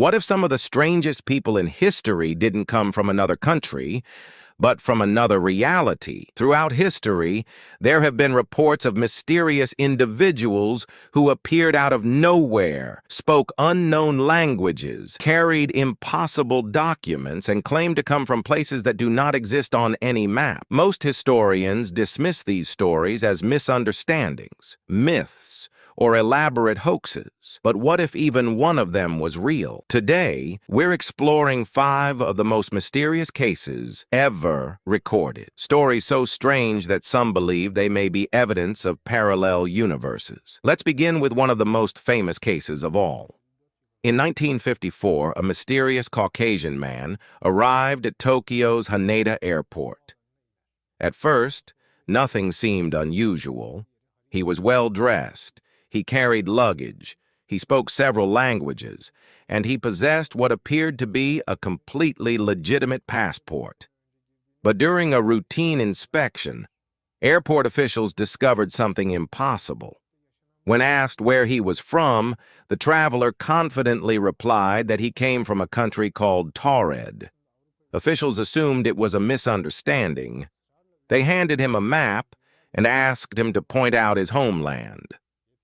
What if some of the strangest people in history didn't come from another country, but from another reality? Throughout history, there have been reports of mysterious individuals who appeared out of nowhere, spoke unknown languages, carried impossible documents, and claimed to come from places that do not exist on any map. Most historians dismiss these stories as misunderstandings, myths, or elaborate hoaxes. But what if even one of them was real? Today, we're exploring 5 of the most mysterious cases ever recorded. Stories so strange that some believe they may be evidence of parallel universes. Let's begin with one of the most famous cases of all. In 1954, a mysterious Caucasian man arrived at Tokyo's Haneda Airport. At first, nothing seemed unusual. He was well-dressed. He carried luggage, he spoke several languages, and he possessed what appeared to be a completely legitimate passport. But during a routine inspection, airport officials discovered something impossible. When asked where he was from, the traveler confidently replied that he came from a country called Taured. Officials assumed it was a misunderstanding. They handed him a map and asked him to point out his homeland.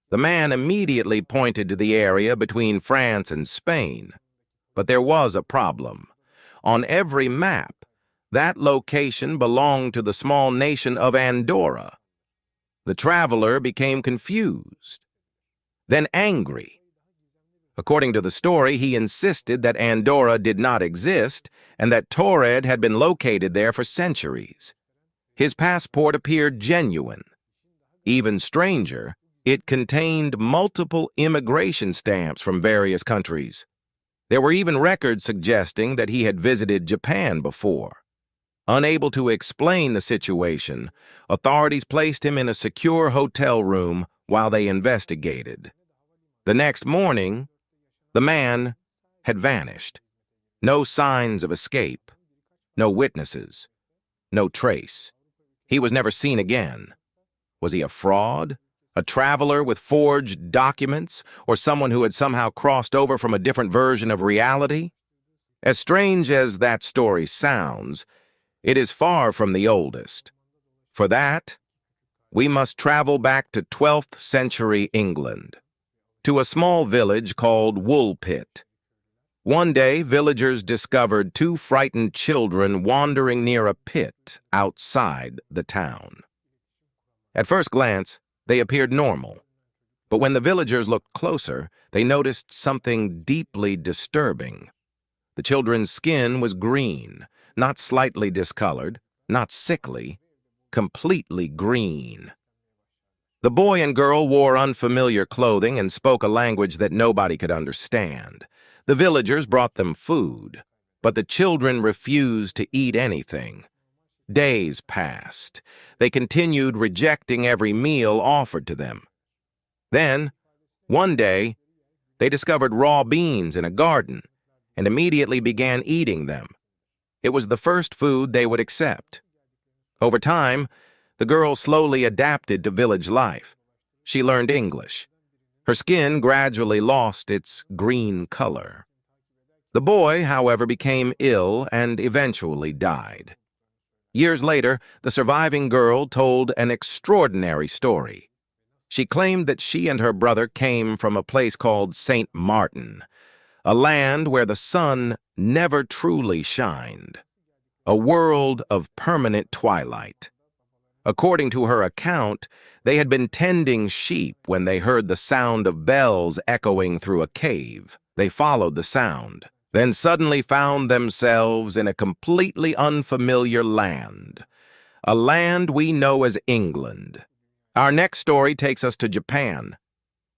The man immediately pointed to the area between France and Spain. But there was a problem. On every map, that location belonged to the small nation of Andorra. The traveler became confused, then angry. According to the story, he insisted that Andorra did not exist and that Taured had been located there for centuries. His passport appeared genuine. Even stranger, it contained multiple immigration stamps from various countries. There were even records suggesting that he had visited Japan before. Unable to explain the situation, authorities placed him in a secure hotel room while they investigated. The next morning, the man had vanished. No signs of escape, no witnesses, no trace. He was never seen again. Was he a fraud? A traveler with forged documents, or someone who had somehow crossed over from a different version of reality? As strange as that story sounds, it is far from the oldest. For that, we must travel back to 12th century England, to a small village called Woolpit. One day, villagers discovered 2 frightened children wandering near a pit outside the town. At first glance, they appeared normal, but when the villagers looked closer, they noticed something deeply disturbing. The children's skin was green, not slightly discolored, not sickly, completely green. The boy and girl wore unfamiliar clothing and spoke a language that nobody could understand. The villagers brought them food, but the children refused to eat anything. Days passed. They continued rejecting every meal offered to them. Then, one day, they discovered raw beans in a garden and immediately began eating them. It was the first food they would accept. Over time, the girl slowly adapted to village life. She learned English. Her skin gradually lost its green color. The boy, however, became ill and eventually died. Years later, the surviving girl told an extraordinary story. She claimed that she and her brother came from a place called St. Martin, a land where the sun never truly shined, a world of permanent twilight. According to her account, they had been tending sheep when they heard the sound of bells echoing through a cave. They followed the sound, then suddenly found themselves in a completely unfamiliar land, a land we know as England. Our next story takes us to Japan.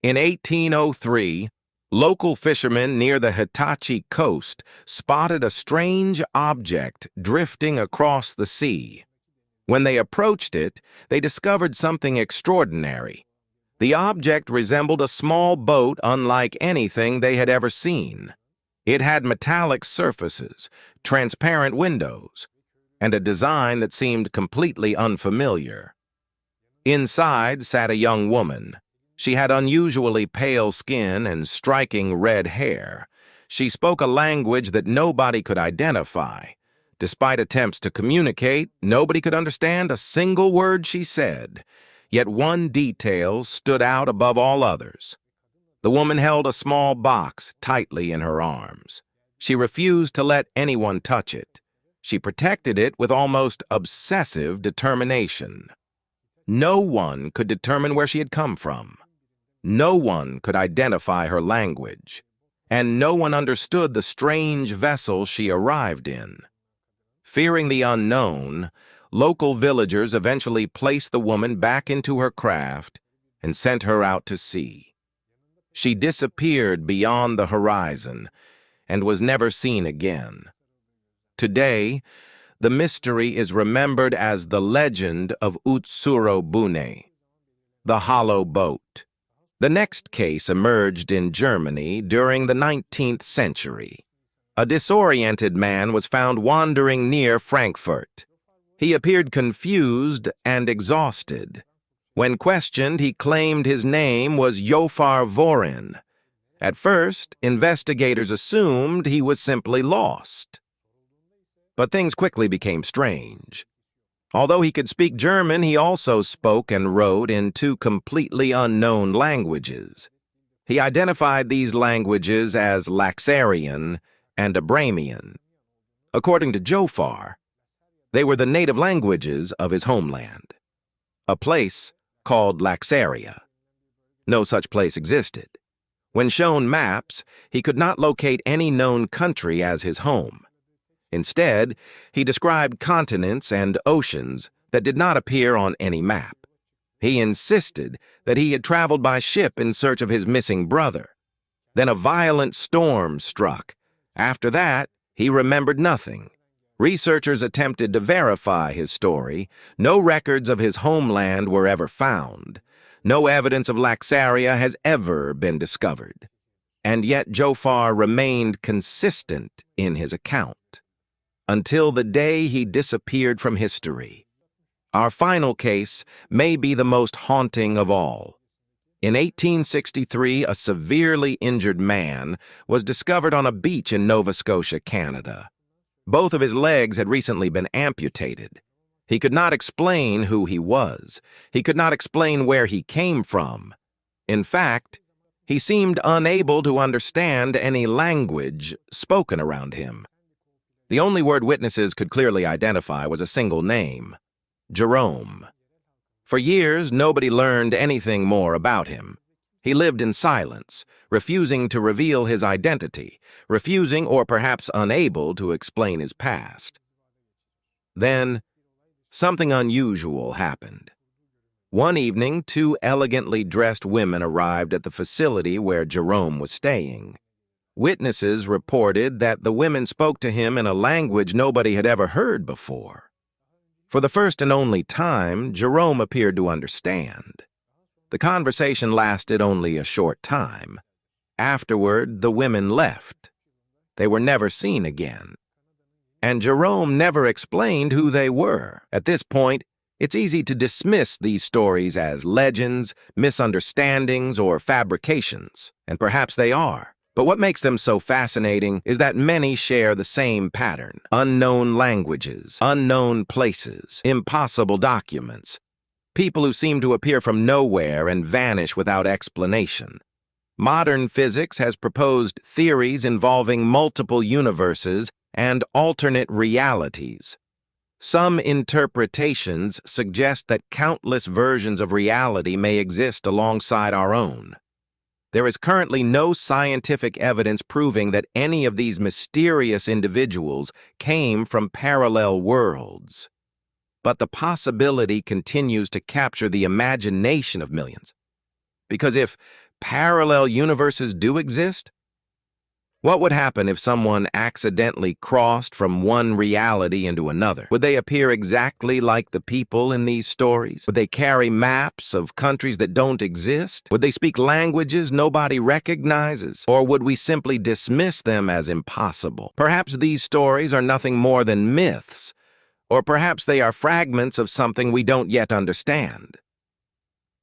In 1803, local fishermen near the Hitachi coast spotted a strange object drifting across the sea. When they approached it, they discovered something extraordinary. The object resembled a small boat unlike anything they had ever seen. It had metallic surfaces, transparent windows, and a design that seemed completely unfamiliar. Inside sat a young woman. She had unusually pale skin and striking red hair. She spoke a language that nobody could identify. Despite attempts to communicate, nobody could understand a single word she said. Yet one detail stood out above all others. The woman held a small box tightly in her arms. She refused to let anyone touch it. She protected it with almost obsessive determination. No one could determine where she had come from. No one could identify her language. And no one understood the strange vessel she arrived in. Fearing the unknown, local villagers eventually placed the woman back into her craft and sent her out to sea. She disappeared beyond the horizon and was never seen again. Today, the mystery is remembered as the legend of Utsuro-bune, the hollow boat. The next case emerged in Germany during the 19th century. A disoriented man was found wandering near Frankfurt. He appeared confused and exhausted. When questioned, he claimed his name was Jophar Vorin. At first, investigators assumed he was simply lost. But things quickly became strange. Although he could speak German, he also spoke and wrote in two completely unknown languages. He identified these languages as Laxarian and Abramian. According to Jophar, they were the native languages of his homeland, a place called Laxaria. No such place existed. When shown maps, he could not locate any known country as his home. Instead, he described continents and oceans that did not appear on any map. He insisted that he had traveled by ship in search of his missing brother. Then a violent storm struck. After that, he remembered nothing. Researchers attempted to verify his story. No records of his homeland were ever found. No evidence of Laxaria has ever been discovered. And yet Jophar remained consistent in his account. Until the day he disappeared from history. Our final case may be the most haunting of all. In 1863, a severely injured man was discovered on a beach in Nova Scotia, Canada. Both of his legs had recently been amputated. He could not explain who he was. He could not explain where he came from. In fact, he seemed unable to understand any language spoken around him. The only word witnesses could clearly identify was a single name, Jerome. For years, nobody learned anything more about him. He lived in silence, refusing to reveal his identity, refusing or perhaps unable to explain his past. Then, something unusual happened. One evening, two elegantly dressed women arrived at the facility where Jerome was staying. Witnesses reported that the women spoke to him in a language nobody had ever heard before. For the first and only time, Jerome appeared to understand. The conversation lasted only a short time. Afterward, the women left. They were never seen again. And Jerome never explained who they were. At this point, it's easy to dismiss these stories as legends, misunderstandings, or fabrications, and perhaps they are. But what makes them so fascinating is that many share the same pattern. Unknown languages, unknown places, impossible documents. People who seem to appear from nowhere and vanish without explanation. Modern physics has proposed theories involving multiple universes and alternate realities. Some interpretations suggest that countless versions of reality may exist alongside our own. There is currently no scientific evidence proving that any of these mysterious individuals came from parallel worlds. But the possibility continues to capture the imagination of millions. Because if parallel universes do exist, what would happen if someone accidentally crossed from one reality into another? Would they appear exactly like the people in these stories? Would they carry maps of countries that don't exist? Would they speak languages nobody recognizes? Or would we simply dismiss them as impossible? Perhaps these stories are nothing more than myths, or perhaps they are fragments of something we don't yet understand.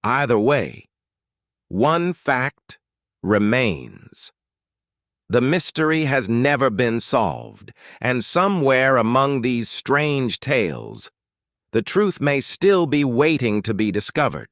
Either way, one fact remains. The mystery has never been solved, and somewhere among these strange tales, the truth may still be waiting to be discovered.